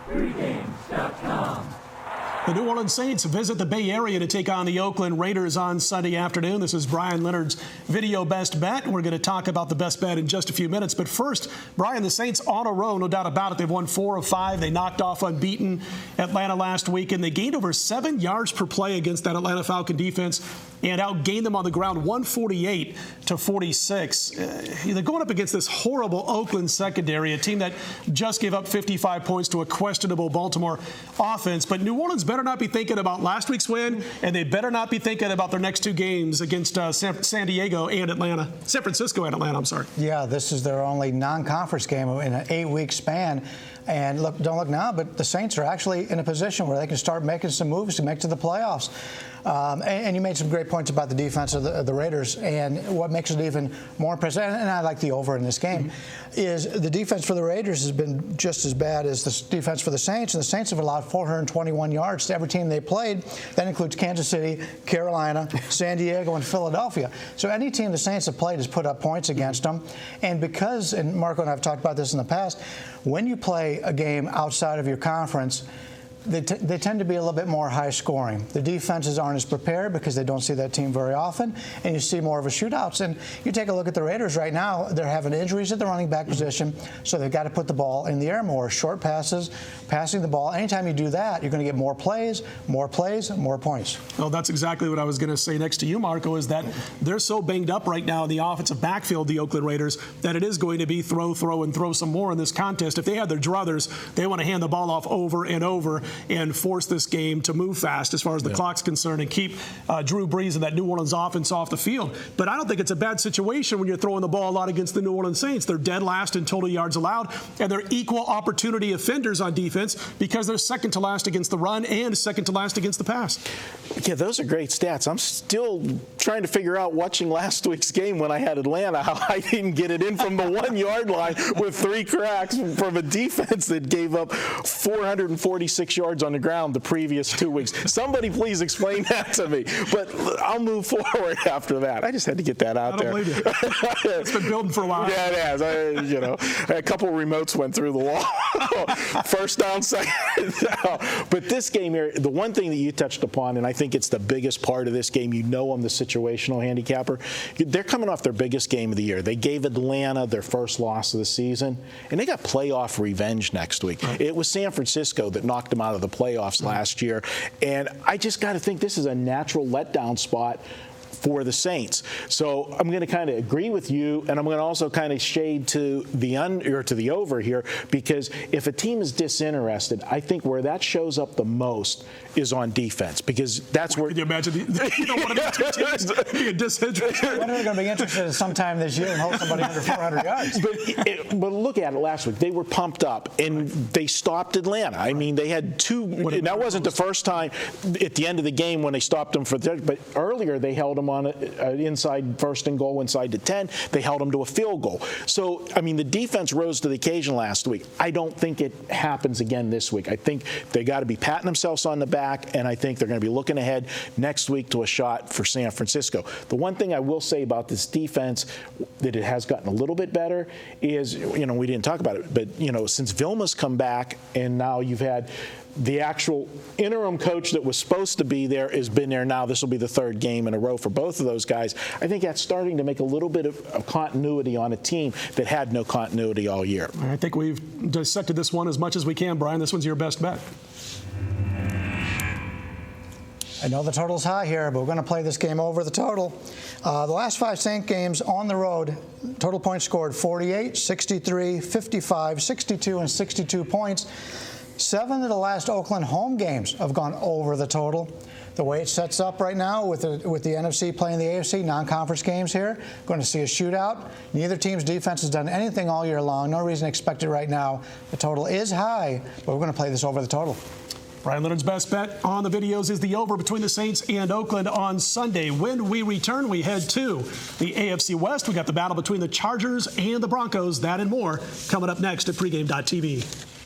Pregame.com. The New Orleans Saints visit the Bay Area to take on the Oakland Raiders on Sunday afternoon. This is Bryan Leonard's video best bet. We're going to talk about the best bet in just a few minutes. But first, Bryan, the Saints on a roll, no doubt about it. They've won 4 of 5. They knocked off unbeaten Atlanta last week, and they gained over 7 yards per play against that Atlanta Falcon defense and outgained them on the ground 148-46. They're going up against this horrible Oakland secondary, a team that just gave up 55 points to a questionable Baltimore offense. But New Orleans better not be thinking about last week's win, and they better not be thinking about their next 2 games against San Francisco and Atlanta. I'm sorry. Yeah, this is their only non-conference game in an 8-week span. And look, don't look now, but the Saints are actually in a position where they can start making some moves to make to the playoffs. And you made some great points about the defense of the Raiders. And what makes it even more impressive, and I like the over in this game, is the defense for the Raiders has been just as bad as the defense for the Saints. And the Saints have allowed 421 yards to every team they played. That includes Kansas City, Carolina, San Diego, and Philadelphia. So any team the Saints have played has put up points against them. And because, and Marco and I have talked about this in the past, when you play a game outside of your conference, they tend to be a little bit more high scoring. The defenses aren't as prepared because they don't see that team very often, and you see more of a shootouts. And you take a look at the Raiders right now, they're having injuries at the running back position, so they've got to put the ball in the air more. Short passes, passing the ball. Anytime you do that, you're going to get more plays, more points. Well, that's exactly what I was going to say next to you, Marco, is that they're so banged up right now in the offensive backfield, the Oakland Raiders, that it is going to be throw, and throw some more in this contest. If they had their druthers, they want to hand the ball off over and over and force this game to move fast as far as the clock's concerned and keep Drew Brees and that New Orleans offense off the field. But I don't think it's a bad situation when you're throwing the ball a lot against the New Orleans Saints. They're dead last in total yards allowed, and they're equal opportunity offenders on defense because they're second to last against the run and second to last against the pass. Yeah, those are great stats. I'm still trying to figure out, watching last week's game when I had Atlanta, how I didn't get it in from the 1-yard line with 3 cracks from a defense that gave up 446 yards on the ground the previous 2 weeks. Somebody please explain that to me. But I'll move forward after that. I just had to get that out there. I don't believe you. It's been building for a while. Yeah, it has. A couple of remotes went through the wall. First down, second down. But this game here, the one thing that you touched upon, and I think it's the biggest part of this game, I'm the situational handicapper. They're coming off their biggest game of the year. They gave Atlanta their first loss of the season, and they got playoff revenge next week. Right. It was San Francisco that knocked them out of the playoffs last year, and I just got to think this is a natural letdown spot for the Saints. So I'm going to kind of agree with you, and I'm going to also kind of shade to the over here, because if a team is disinterested, I think where that shows up the most is on defense, because that's where. Can you imagine one of these 2 teams being disinterested? When are we going to be interested sometime this year and hold somebody under 400 yards? But look at it last week. They were pumped up, and they stopped Atlanta. I mean, they had 2. And that wasn't the first time at the end of the game when they stopped them but earlier they held them on an inside first and goal inside the 10. They held them to a field goal. So, I mean, the defense rose to the occasion last week. I don't think it happens again this week. I think they got to be patting themselves on the back, and I think they're going to be looking ahead next week to a shot for San Francisco. The one thing I will say about this defense that it has gotten a little bit better is, we didn't talk about it, but, since Vilma's come back and now you've had the actual interim coach that was supposed to be there has been there now. This will be the 3rd game in a row for both of those guys. I think that's starting to make a little bit of continuity on a team that had no continuity all year. I think we've dissected this one as much as we can, Bryan. This one's your best bet. I know the total's high here, but we're going to play this game over the total. The last 5 Saint games on the road, total points scored 48, 63, 55, 62, and 62 points. 7 of the last Oakland home games have gone over the total. The way it sets up right now with the NFC playing the AFC non-conference games here, going to see a shootout. Neither team's defense has done anything all year long. No reason to expect it right now. The total is high, but we're going to play this over the total. Bryan Leonard's best bet on the videos is the over between the Saints and Oakland on Sunday. When we return, we head to the AFC West. We got the battle between the Chargers and the Broncos. That and more coming up next at pregame.tv.